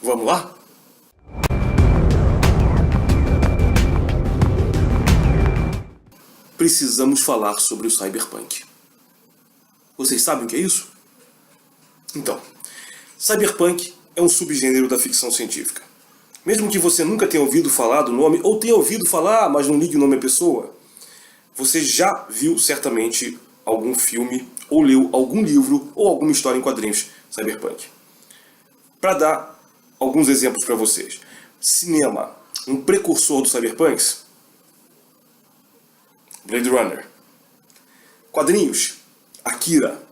Vamos lá? Precisamos falar sobre o cyberpunk. Vocês sabem o que é isso? Então, cyberpunk é um subgênero da ficção científica. Mesmo que você nunca tenha ouvido falar do nome, ou tenha ouvido falar, mas não ligue o nome à pessoa, você já viu certamente algum filme, ou leu algum livro, ou alguma história em quadrinhos cyberpunk. Para dar alguns exemplos para vocês. Cinema, um precursor do cyberpunks? Blade Runner. Quadrinhos, Akira.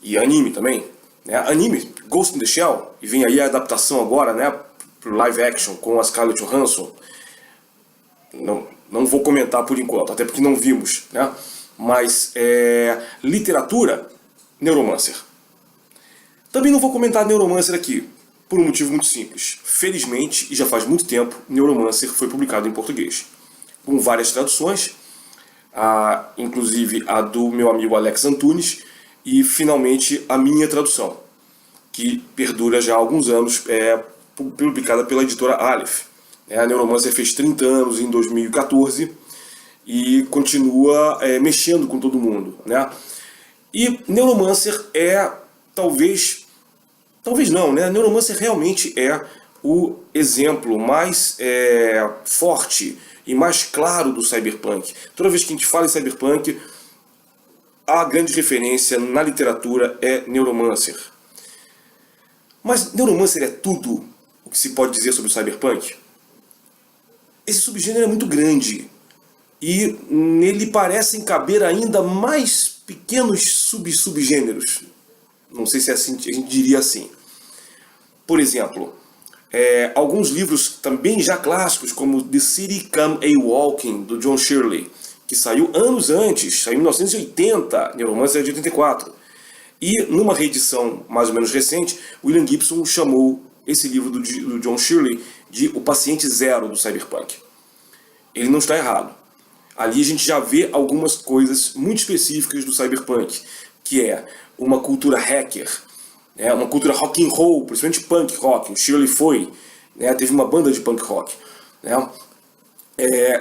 E anime também. Né? Anime, Ghost in the Shell. E vem aí a adaptação agora, né, pro live action com a Scarlett Johansson. Não vou comentar por enquanto, até porque não vimos. Né? Mas literatura, Neuromancer. Também não vou comentar Neuromancer aqui, por um motivo muito simples. Felizmente, e já faz muito tempo, Neuromancer foi publicado em português. Com várias traduções, inclusive a do meu amigo Alex Antunes, e finalmente a minha tradução, que perdura já há alguns anos, publicada pela editora Aleph. A Neuromancer fez 30 anos em 2014 e continua mexendo com todo mundo. Né? E Neuromancer talvez não, né? Neuromancer realmente é o exemplo mais forte e mais claro do cyberpunk. Toda vez que a gente fala em cyberpunk, a grande referência na literatura é Neuromancer. Mas Neuromancer é tudo o que se pode dizer sobre o cyberpunk? Esse subgênero é muito grande e nele parecem caber ainda mais pequenos subgêneros. Não sei se é assim, a gente diria assim. Por exemplo, alguns livros também já clássicos, como The City Come a Walking, do John Shirley, que saiu anos antes, saiu em 1980, Neuromancer é de 84. E numa reedição mais ou menos recente, William Gibson chamou esse livro do John Shirley de O Paciente Zero do Cyberpunk. Ele não está errado. Ali a gente já vê algumas coisas muito específicas do Cyberpunk, que é uma cultura hacker, uma cultura rock and roll, principalmente punk rock. O Shirley teve uma banda de punk rock. Né?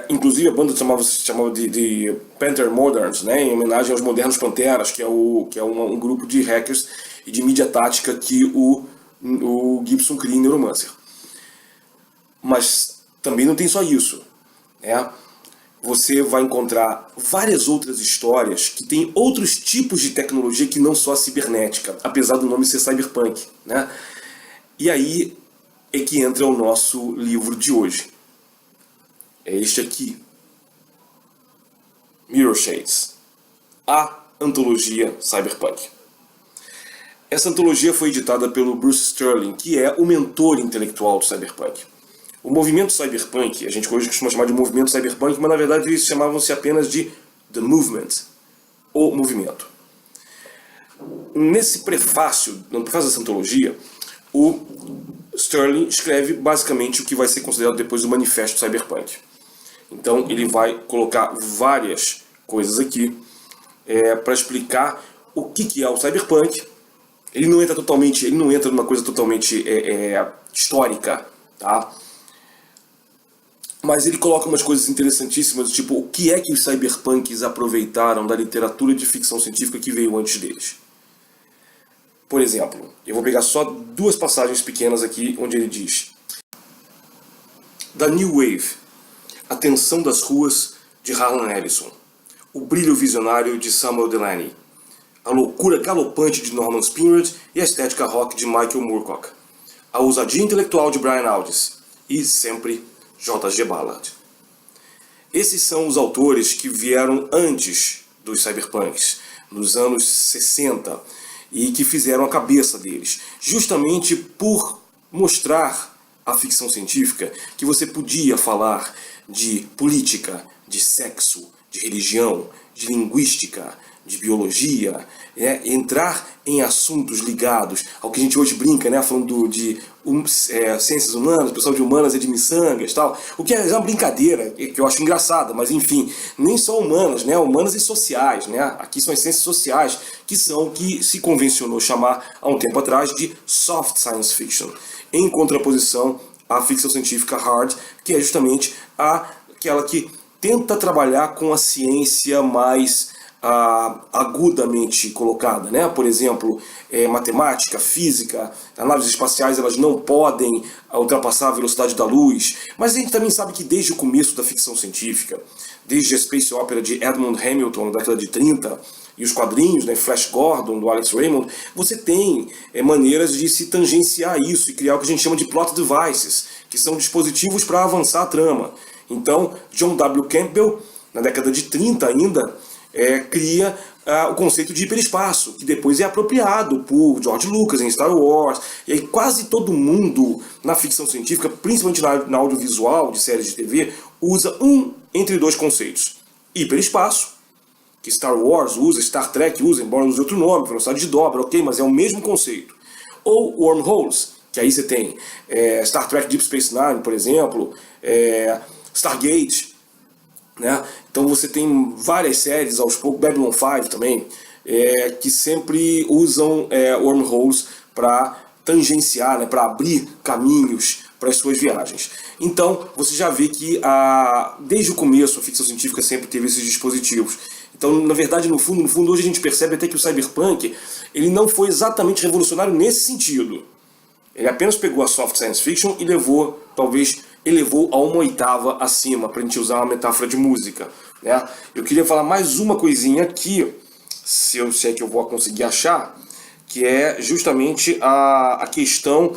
Inclusive a banda se chamava de Panther Moderns, né? Em homenagem aos Modernos Panteras, que é um grupo de hackers e de mídia tática que o Gibson cria em Neuromancer. Mas também não tem só isso. Você vai encontrar várias outras histórias que têm outros tipos de tecnologia que não só a cibernética, apesar do nome ser cyberpunk. Né? E aí é que entra o nosso livro de hoje. É este aqui. Mirror Shades. A antologia cyberpunk. Essa antologia foi editada pelo Bruce Sterling, que é o mentor intelectual do cyberpunk. O movimento cyberpunk, a gente hoje costuma chamar de movimento cyberpunk, mas na verdade eles chamavam-se apenas de The Movement, o movimento. Nesse prefácio, no prefácio dessa antologia, o Sterling escreve basicamente o que vai ser considerado depois o manifesto cyberpunk. Então ele vai colocar várias coisas aqui para explicar o que é o cyberpunk. Ele não entra numa coisa totalmente histórica, tá? Mas ele coloca umas coisas interessantíssimas, tipo o que é que os cyberpunks aproveitaram da literatura de ficção científica que veio antes deles. Por exemplo, eu vou pegar só duas passagens pequenas aqui, onde ele diz: da New Wave, a tensão das ruas, de Harlan Ellison, o brilho visionário de Samuel Delany, a loucura galopante de Norman Spinrad e a estética rock de Michael Moorcock, a ousadia intelectual de Brian Aldiss e, sempre, J.G. Ballard. Esses são os autores que vieram antes dos cyberpunks, nos anos 60, e que fizeram a cabeça deles, justamente por mostrar à ficção científica que você podia falar de política, de sexo, de religião, de linguística, de biologia, entrar em assuntos ligados ao que a gente hoje brinca, né, falando de ciências humanas, o pessoal de humanas é de miçangas, tal, o que é uma brincadeira, que eu acho engraçada, mas enfim, nem só humanas, né, humanas e sociais, né, aqui são as ciências sociais, que são o que se convencionou chamar há um tempo atrás de soft science fiction. em contraposição à ficção científica hard, que é justamente aquela que tenta trabalhar com a ciência mais agudamente colocada, né? Por exemplo, matemática, física, naves espaciais, elas não podem ultrapassar a velocidade da luz, mas a gente também sabe que desde o começo da ficção científica, desde a Space Opera de Edmund Hamilton, na década de 30, e os quadrinhos, né, Flash Gordon, do Alex Raymond, você tem maneiras de se tangenciar isso e criar o que a gente chama de plot devices, que são dispositivos para avançar a trama. Então, John W. Campbell, na década de 30 ainda, cria o conceito de hiperespaço, que depois é apropriado por George Lucas em Star Wars, e aí quase todo mundo na ficção científica, principalmente na audiovisual de séries de TV, usa entre dois conceitos. Hiperespaço, que Star Wars usa, Star Trek usa, embora use outro nome, velocidade de dobra, ok, mas é o mesmo conceito. Ou wormholes, que aí você tem Star Trek Deep Space Nine, por exemplo, Stargate, né? Então você tem várias séries, aos poucos, Babylon 5 também, que sempre usam wormholes para tangenciar, né, para abrir caminhos para as suas viagens. Então você já vê que desde o começo a ficção científica sempre teve esses dispositivos. Então, na verdade, no fundo, hoje a gente percebe até que o cyberpunk ele não foi exatamente revolucionário nesse sentido. Ele apenas pegou a soft science fiction e elevou a uma oitava acima, para a gente usar uma metáfora de música, né? Eu queria falar mais uma coisinha aqui, se é que eu vou conseguir achar, que é justamente a questão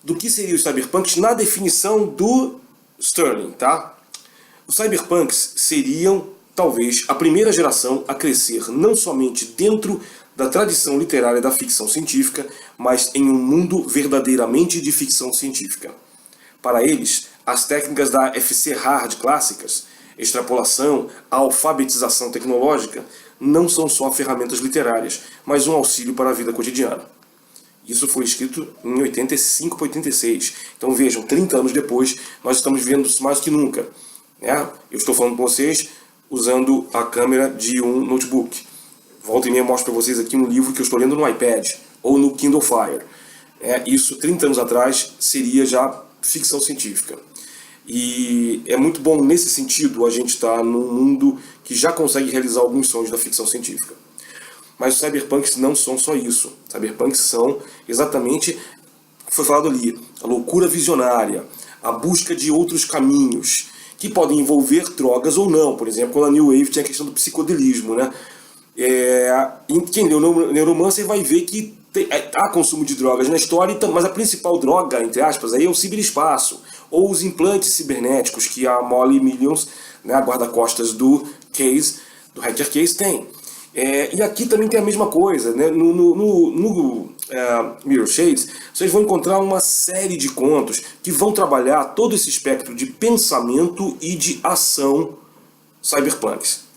do que seria os cyberpunks na definição do Stirling, tá? Os cyberpunks seriam, talvez, a primeira geração a crescer não somente dentro da tradição literária da ficção científica, mas em um mundo verdadeiramente de ficção científica. Para eles, as técnicas da FC Hard clássicas, extrapolação, a alfabetização tecnológica, não são só ferramentas literárias, mas um auxílio para a vida cotidiana. Isso foi escrito em 85 para 86. Então vejam, 30 anos depois, nós estamos vendo isso mais que nunca, né? Eu estou falando com vocês usando a câmera de um notebook. Volta e meia eu mostro para vocês aqui um livro que eu estou lendo no iPad ou no Kindle Fire. Isso 30 anos atrás seria já ficção científica. E é muito bom nesse sentido a gente estar num mundo que já consegue realizar alguns sonhos da ficção científica. Mas os cyberpunks não são só isso. Cyberpunks são exatamente o que foi falado ali, a loucura visionária, a busca de outros caminhos, que podem envolver drogas ou não. Por exemplo, quando a New Wave tinha a questão do psicodelismo, né? Quem leu Neuromancer vai ver que há consumo de drogas na história, mas a principal droga, entre aspas, aí é o ciberespaço, ou os implantes cibernéticos que a Molly Millions, né, a guarda-costas do Hacker Case, tem. E aqui também tem a mesma coisa, né? No Mirror Shades, vocês vão encontrar uma série de contos que vão trabalhar todo esse espectro de pensamento e de ação cyberpunks.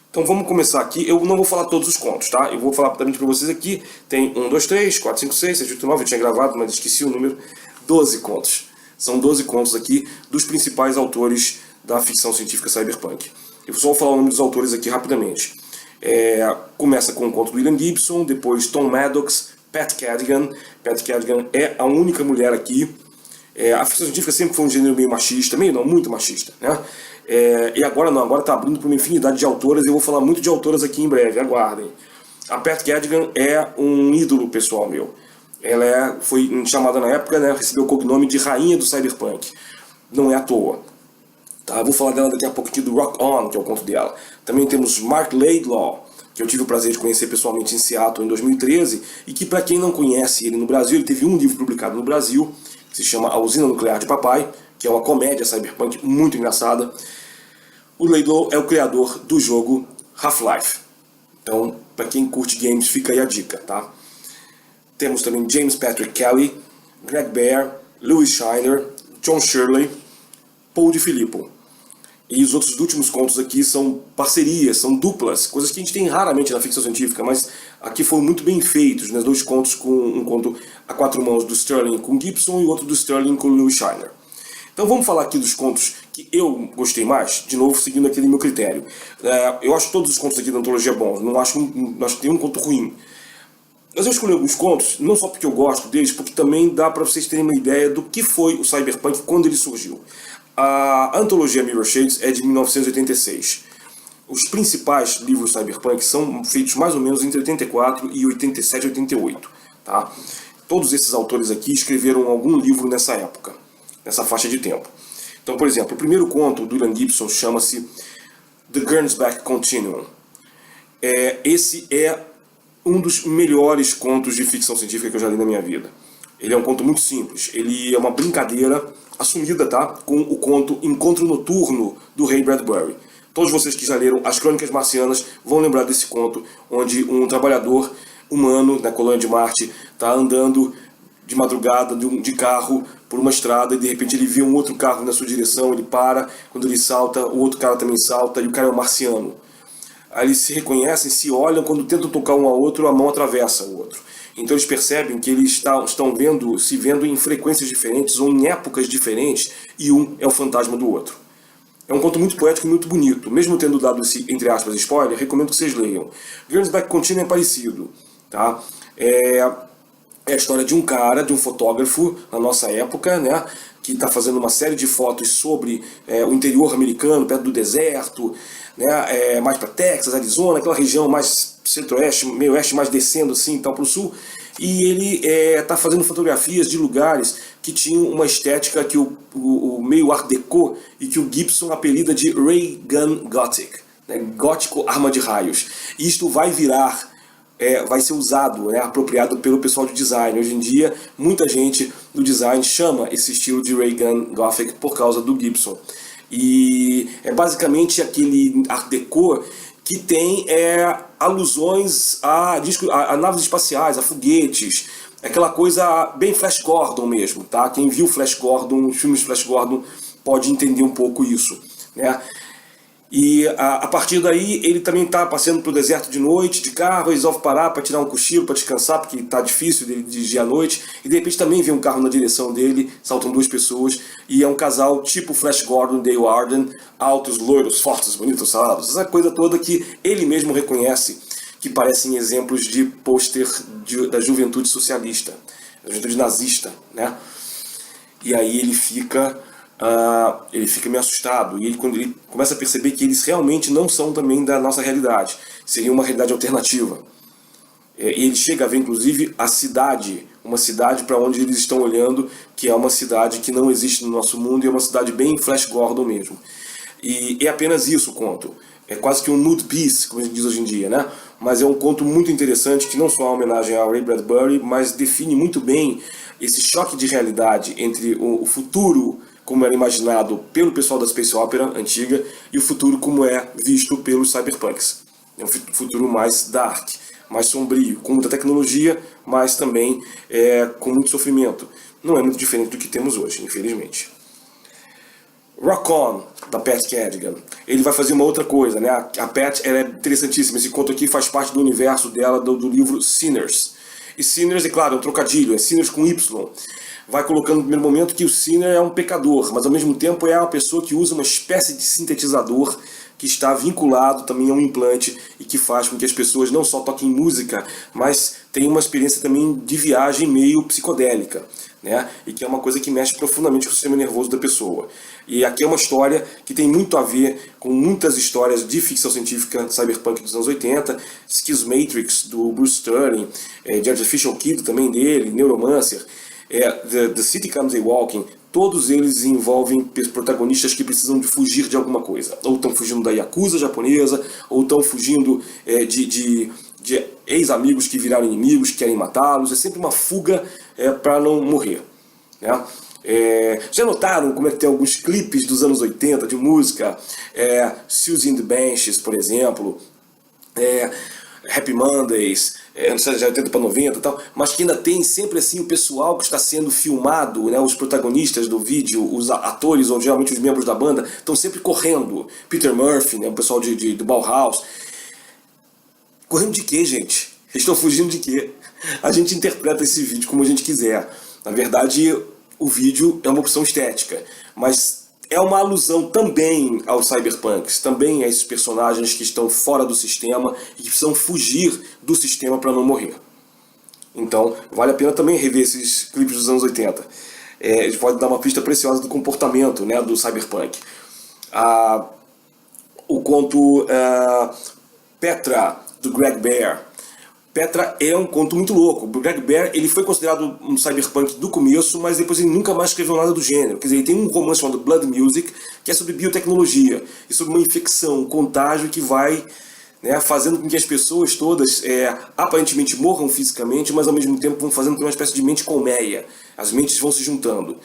Então vamos começar aqui. Eu não vou falar todos os contos, tá? Eu vou falar rapidamente para vocês aqui. Tem 1, 2, 3, 4, 5, 6, 7, 8, 9. Eu tinha gravado, mas esqueci o número. 12 contos. São 12 contos aqui dos principais autores da ficção científica cyberpunk. Eu só vou falar o nome dos autores aqui rapidamente. Começa com o conto do William Gibson, depois Tom Maddox, Pat Cadigan. Pat Cadigan é a única mulher aqui. A ficção científica sempre foi um gênero meio machista, meio não, muito machista, né? E agora não, agora está abrindo para uma infinidade de autoras, e eu vou falar muito de autoras aqui em breve, aguardem. A Pat Cadigan é um ídolo pessoal meu. Ela foi chamada na época, né, recebeu o cognome de Rainha do Cyberpunk. Não é à toa. Tá? Eu vou falar dela daqui a pouco aqui do Rock On, que é o conto dela. Também temos Mark Laidlaw, que eu tive o prazer de conhecer pessoalmente em Seattle em 2013, e que, para quem não conhece ele no Brasil, ele teve um livro publicado no Brasil, que se chama A Usina Nuclear de Papai, que é uma comédia cyberpunk muito engraçada. O Laidlaw é o criador do jogo Half-Life. Então, para quem curte games, fica aí a dica, tá? Temos também James Patrick Kelly, Greg Bear, Louis Shiner, John Shirley, Paul DiFilippo. E os outros últimos contos aqui são parcerias, são duplas, coisas que a gente tem raramente na ficção científica, mas aqui foram muito bem feitos, né? 2 contos com um conto a 4 mãos do Stirling com Gibson e outro do Stirling com Louis Shiner. Então vamos falar aqui dos contos que eu gostei mais, de novo seguindo aquele meu critério. Eu acho todos os contos aqui da antologia bons, não acho que tem um conto ruim. Mas eu escolhi alguns contos, não só porque eu gosto deles, porque também dá para vocês terem uma ideia do que foi o cyberpunk quando ele surgiu. A antologia Mirror Shades é de 1986. Os principais livros cyberpunk são feitos mais ou menos entre 84 e 87, 88. Tá? Todos esses autores aqui escreveram algum livro nessa época, nessa faixa de tempo. Então, por exemplo, o primeiro conto do Ian Gibson chama-se The Gernsback Continuum. Esse é um dos melhores contos de ficção científica que eu já li na minha vida. Ele é um conto muito simples. Ele é uma brincadeira assumida, tá? Com o conto Encontro Noturno do Ray Bradbury. Todos vocês que já leram As Crônicas Marcianas vão lembrar desse conto, onde um trabalhador humano na colônia de Marte está andando de madrugada de carro por uma estrada e de repente ele vê um outro carro na sua direção, ele para, quando ele salta, o outro cara também salta e o cara é um marciano. Aí eles se reconhecem, se olham, quando tentam tocar um ao outro, a mão atravessa o outro. Então eles percebem que eles estão se vendo em frequências diferentes ou em épocas diferentes e um é o fantasma do outro. É um conto muito poético e muito bonito. Mesmo tendo dado esse, entre aspas, spoiler, recomendo que vocês leiam. Gernsback Continuum é parecido. Tá? É a história de um cara, de um fotógrafo na nossa época, né, que está fazendo uma série de fotos sobre o interior americano, perto do deserto, né, mais para Texas, Arizona, aquela região mais centro-oeste, meio-oeste, mais descendo assim, tal, para o sul. E ele está fazendo fotografias de lugares que tinham uma estética que o meio art déco e que o Gibson apelida de Ray Gun Gothic, né, gótico arma de raios. E isto vai virar, vai ser usado, apropriado pelo pessoal de design. Hoje em dia, muita gente do design chama esse estilo de Ray Gun Gothic por causa do Gibson. E é basicamente aquele art déco que tem alusões a naves espaciais, a foguetes, aquela coisa bem Flash Gordon mesmo, tá? Quem viu Flash Gordon, os filmes Flash Gordon, pode entender um pouco isso, né? E a partir daí ele também está passeando pelo deserto de noite, de carro, resolve parar para tirar um cochilo, para descansar, porque está difícil de dirigir à noite, e de repente também vem um carro na direção dele, saltam duas pessoas, e é um casal tipo Flash Gordon, Dale Arden, altos, loiros, fortes, bonitos, salados, essa coisa toda que ele mesmo reconhece, que parecem exemplos de pôster da juventude socialista, da juventude nazista, né? E aí ele fica meio assustado, e quando ele começa a perceber que eles realmente não são também da nossa realidade, seria uma realidade alternativa. E ele chega a ver inclusive a cidade, uma cidade para onde eles estão olhando, que é uma cidade que não existe no nosso mundo, e é uma cidade bem Flash Gordon mesmo. E é apenas isso o conto. É quase que um mood piece, como a gente diz hoje em dia, né? Mas é um conto muito interessante, que não só é uma homenagem ao Ray Bradbury, mas define muito bem esse choque de realidade entre o futuro como era imaginado pelo pessoal da Space Opera antiga e o futuro como é visto pelos cyberpunks. É um futuro mais dark, mais sombrio, com muita tecnologia, mas também com muito sofrimento. Não é muito diferente do que temos hoje, infelizmente. Rock On, da Pat Cadigan. Ele vai fazer uma outra coisa, né? A Pat, ela é interessantíssima. Esse conto aqui faz parte do universo dela, do livro Sinners. E Sinners, é claro, é um trocadilho, é Sinners com Y. Vai colocando no primeiro momento que o Sinner é um pecador, mas ao mesmo tempo é uma pessoa que usa uma espécie de sintetizador que está vinculado também a um implante e que faz com que as pessoas não só toquem música, mas tenham uma experiência também de viagem meio psicodélica, né? E que é uma coisa que mexe profundamente com o sistema nervoso da pessoa. E aqui é uma história que tem muito a ver com muitas histórias de ficção científica cyberpunk dos anos 80, Schismatrix, do Bruce Sterling, de Artificial Kid também dele, Neuromancer, The City Comes a Walking. Todos eles envolvem protagonistas que precisam de fugir de alguma coisa. Ou estão fugindo da Yakuza japonesa, ou estão fugindo de ex-amigos que viraram inimigos, que querem matá-los. É sempre uma fuga para não morrer, né? Já notaram como é que tem alguns clipes dos anos 80 de música? Susie and the Banshees, por exemplo. Happy Mondays, anos 80 para 90 e tal, mas que ainda tem sempre assim o pessoal que está sendo filmado, né, os protagonistas do vídeo, os atores ou geralmente os membros da banda, estão sempre correndo. Peter Murphy, né, o pessoal do Bauhaus. Correndo de quê, gente? Eles estão fugindo de quê? A gente interpreta esse vídeo como a gente quiser. Na verdade, o vídeo é uma opção estética, mas é uma alusão também aos cyberpunks, também a esses personagens que estão fora do sistema e que precisam fugir do sistema para não morrer. Então, vale a pena também rever esses clipes dos anos 80. Eles podem dar uma pista preciosa do comportamento, né, do cyberpunk. O conto Petra, do Greg Bear. Petra é um conto muito louco. O Greg Bear, ele foi considerado um cyberpunk do começo, mas depois ele nunca mais escreveu nada do gênero. Quer dizer, ele tem um romance chamado Blood Music, que é sobre biotecnologia e sobre uma infecção, um contágio que vai, né, fazendo com que as pessoas todas aparentemente morram fisicamente, mas ao mesmo tempo vão fazendo uma espécie de mente colmeia. As mentes vão se juntando.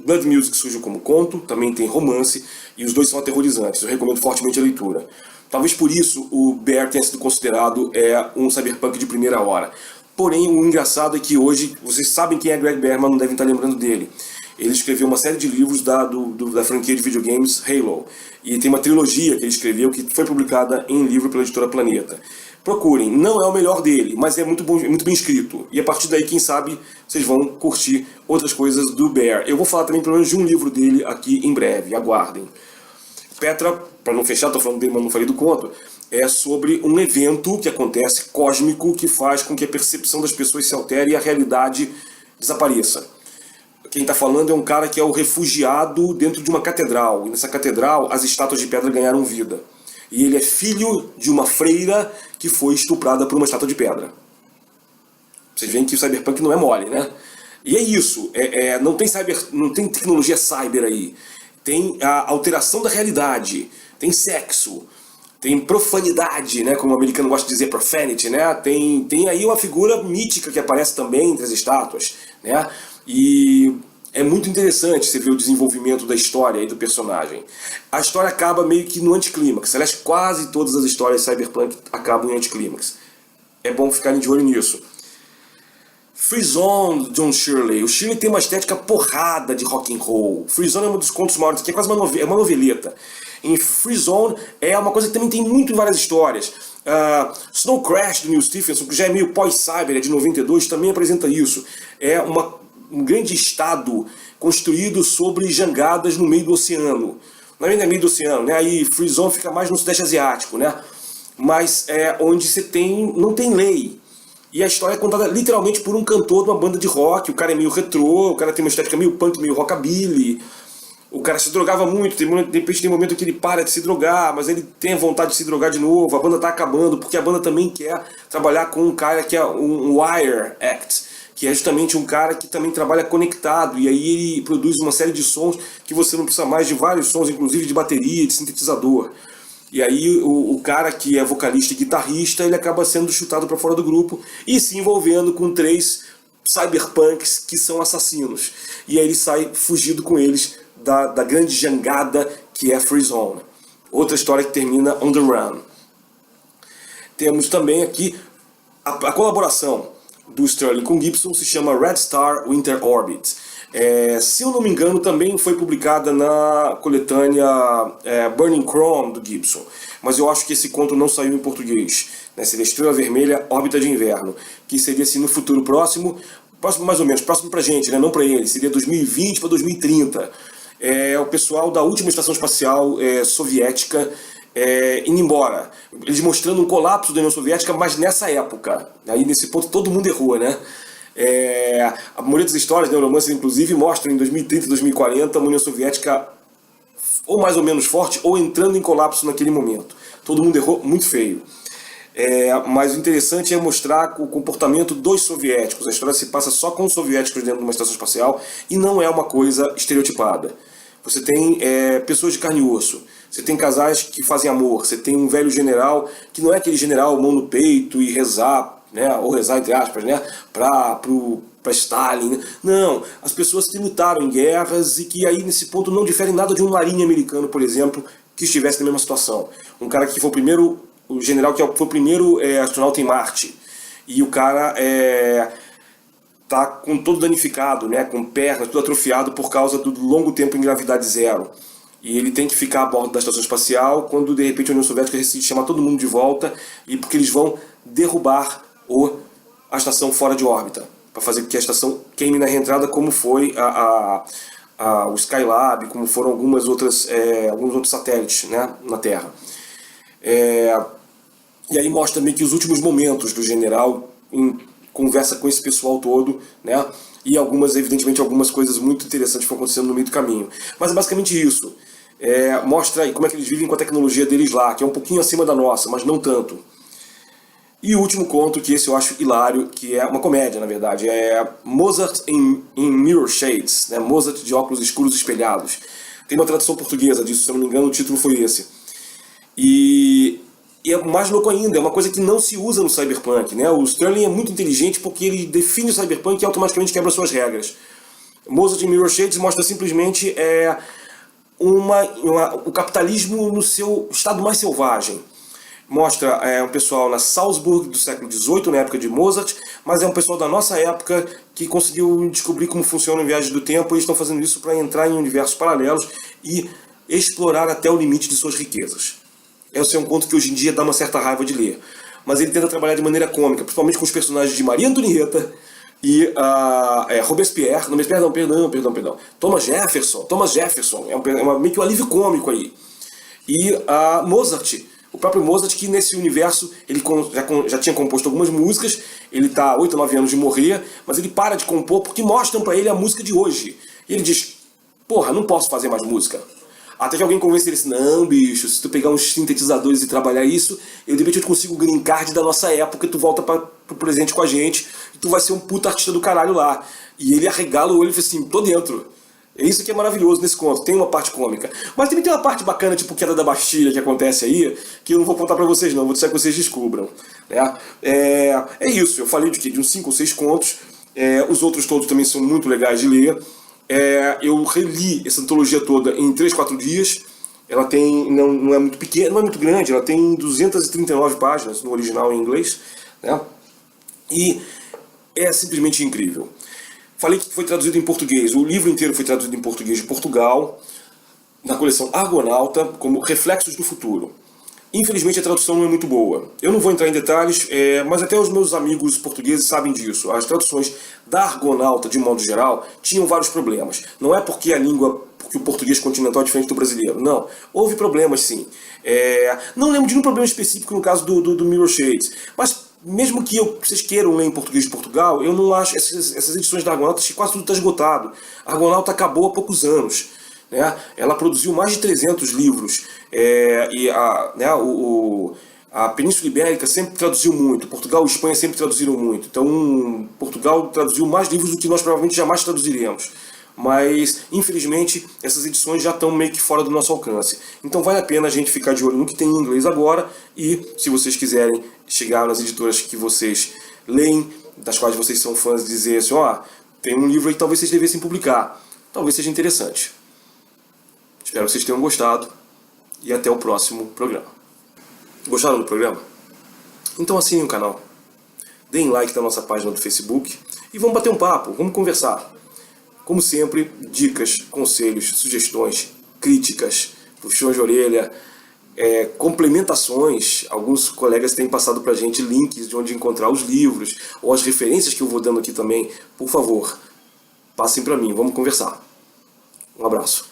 Blood Music surge como conto, também tem romance, e os dois são aterrorizantes. Eu recomendo fortemente a leitura. Talvez por isso o Bear tenha sido considerado um cyberpunk de primeira hora. Porém, o engraçado é que hoje, vocês sabem quem é Greg Bear, mas não devem estar lembrando dele. Ele escreveu uma série de livros da franquia de videogames Halo. E tem uma trilogia que ele escreveu que foi publicada em livro pela editora Planeta. Procurem, não é o melhor dele, mas é muito bem escrito. E a partir daí, quem sabe, vocês vão curtir outras coisas do Bear. Eu vou falar também pelo menos de um livro dele aqui em breve, aguardem. Petra, para não fechar, estou falando dele, mas não falei do conto, é sobre um evento que acontece cósmico que faz com que a percepção das pessoas se altere e a realidade desapareça. Quem está falando é um cara que é o refugiado dentro de uma catedral. E nessa catedral as estátuas de pedra ganharam vida. E ele é filho de uma freira que foi estuprada por uma estátua de pedra. Vocês veem que o cyberpunk não é mole, né? E é isso. Não tem tecnologia cyber aí. Tem a alteração da realidade. Tem sexo. Tem profanidade, né? Como o americano gosta de dizer, profanity, né? Tem aí uma figura mítica que aparece também entre as estátuas, né? E é muito interessante você ver o desenvolvimento da história e do personagem. A história acaba meio que no anticlímax. Aliás, quase todas as histórias cyberpunk acabam em anticlímax. É bom ficarem de olho nisso. Free Zone, John Shirley. O Shirley tem uma estética porrada de rock and roll. Free Zone é um dos contos maiores, que é quase uma noveleta. Em Free Zone é uma coisa que também tem muito em várias histórias. Snow Crash, do Neil Stephenson, que já é meio pós-cyber, é de 92, também apresenta isso. É um grande estado construído sobre jangadas no meio do oceano. Não é no meio do oceano, né? Aí Free Zone fica mais no Sudeste Asiático, né? Mas é onde não tem lei. E a história é contada literalmente por um cantor de uma banda de rock. O cara é meio retrô, o cara tem uma estética meio punk, meio rockabilly. O cara se drogava muito, de repente tem um momento que ele para de se drogar, mas ele tem a vontade de se drogar de novo. A banda tá acabando, porque a banda também quer trabalhar com um cara que é um wire act, que é justamente um cara que também trabalha conectado, e aí ele produz uma série de sons que você não precisa mais de vários sons, inclusive de bateria, de sintetizador. E aí o cara que é vocalista e guitarrista, ele acaba sendo chutado para fora do grupo e se envolvendo com 3 cyberpunks que são assassinos. E aí ele sai fugido com eles da grande jangada que é Free Zone. Outra história que termina on the run. Temos também aqui a colaboração do Sterling com Gibson, se chama Red Star Winter Orbit. Se eu não me engano, também foi publicada na coletânea Burning Chrome do Gibson, mas eu acho que esse conto não saiu em português, né? Seria Estrela Vermelha, Órbita de Inverno, que seria assim no futuro próximo mais ou menos, próximo pra gente, né? Não pra ele, seria 2020 para 2030. O pessoal da última estação espacial soviética indo embora, eles mostrando um colapso da União Soviética, mas nessa época. Aí nesse ponto todo mundo errou, né? A maioria das histórias, Neuromancer inclusive, mostram em 2030, 2040 a União Soviética ou mais ou menos forte ou entrando em colapso naquele momento. Todo mundo errou muito feio. Mas o interessante é mostrar o comportamento dos soviéticos. A história se passa só com os soviéticos dentro de uma estação espacial e não é uma coisa estereotipada. Você tem pessoas de carne e osso, você tem casais que fazem amor, você tem um velho general que não é aquele general mão no peito e rezar, né, ou rezar entre aspas, né, para Stalin. Não, as pessoas que lutaram em guerras e que aí nesse ponto não diferem nada de um marinha americano, por exemplo, que estivesse na mesma situação. Um cara que foi o general que foi o primeiro astronauta em Marte, e o cara tá com todo danificado, né, com pernas, tudo atrofiado por causa do longo tempo em gravidade zero. E ele tem que ficar a bordo da estação espacial quando de repente a União Soviética decide chamar todo mundo de volta, e porque eles vão derrubar a estação fora de órbita, para fazer com que a estação queime na reentrada, como foi o Skylab, como foram alguns outros satélites, né, na Terra. E aí mostra meio que os últimos momentos do general em conversa com esse pessoal todo, né? E evidentemente, algumas coisas muito interessantes foram acontecendo no meio do caminho. Mas é basicamente isso. Mostra aí como é que eles vivem com a tecnologia deles lá, que é um pouquinho acima da nossa, mas não tanto. E o último conto, que esse eu acho hilário, que é uma comédia, na verdade, é Mozart in Mirror Shades, né? Mozart de óculos escuros espelhados. Tem uma tradução portuguesa disso, se eu não me engano, o título foi esse. E é mais louco ainda, é uma coisa que não se usa no Cyberpunk, né? O Sterling é muito inteligente porque ele define o Cyberpunk e automaticamente quebra suas regras. Mozart in Mirror Shades mostra simplesmente o capitalismo no seu estado mais selvagem. Mostra um pessoal na Salzburg do século XVIII, na época de Mozart, mas é um pessoal da nossa época que conseguiu descobrir como funciona a viagem do tempo e eles estão fazendo isso para entrar em universos paralelos e explorar até o limite de suas riquezas. Esse é um conto que hoje em dia dá uma certa raiva de ler, mas ele tenta trabalhar de maneira cômica, principalmente com os personagens de Maria Antonieta e Robespierre, Thomas Jefferson, meio que um alívio cômico aí. E Mozart, o próprio Mozart, que nesse universo ele já tinha composto algumas músicas, ele está há 8 ou 9 anos de morrer, mas ele para de compor porque mostram para ele a música de hoje. E ele diz, porra, não posso fazer mais música. Até que alguém convence ele assim, não bicho, se tu pegar uns sintetizadores e trabalhar isso, de repente eu consigo o green card da nossa época, tu volta pro presente com a gente, e tu vai ser um puta artista do caralho lá. E ele arregala o olho e fala assim, tô dentro. É isso que é maravilhoso nesse conto, tem uma parte cômica. Mas também tem uma parte bacana, tipo Queda da Bastilha, que acontece aí, que eu não vou contar pra vocês não, vou deixar que vocês descubram. Né? É isso, eu falei de uns 5 ou 6 contos, os outros todos também são muito legais de ler. Eu reli essa antologia toda em 3, 4 dias. Ela tem, não é muito pequena, não é muito grande, ela tem 239 páginas no original em inglês, né? E é simplesmente incrível. Falei que foi traduzido em português, o livro inteiro foi traduzido em português de Portugal, na coleção Argonauta, como Reflexos do Futuro. Infelizmente a tradução não é muito boa. Eu não vou entrar em detalhes, mas até os meus amigos portugueses sabem disso. As traduções da Argonauta, de modo geral, tinham vários problemas. Não é porque porque o português continental é diferente do brasileiro. Não. Houve problemas, sim. Não lembro de nenhum problema específico no caso do Mirror Shades. Mas mesmo que vocês queiram ler em português de Portugal, eu não acho essas edições da Argonauta, quase tudo está esgotado. A Argonauta acabou há poucos anos. Né? Ela produziu mais de 300 livros e a Península Ibérica sempre traduziu muito, Portugal e Espanha sempre traduziram muito, então Portugal traduziu mais livros do que nós provavelmente jamais traduziremos, mas infelizmente essas edições já estão meio que fora do nosso alcance, então vale a pena a gente ficar de olho no que tem em inglês agora e se vocês quiserem chegar nas editoras que vocês leem, das quais vocês são fãs, dizer assim, tem um livro aí que talvez vocês devessem publicar, talvez seja interessante. Espero que vocês tenham gostado e até o próximo programa. Gostaram do programa? Então assinem o canal, deem like na nossa página do Facebook e vamos bater um papo, vamos conversar. Como sempre, dicas, conselhos, sugestões, críticas, puxões de orelha, complementações. Alguns colegas têm passado pra gente links de onde encontrar os livros ou as referências que eu vou dando aqui também. Por favor, passem pra mim, vamos conversar. Um abraço.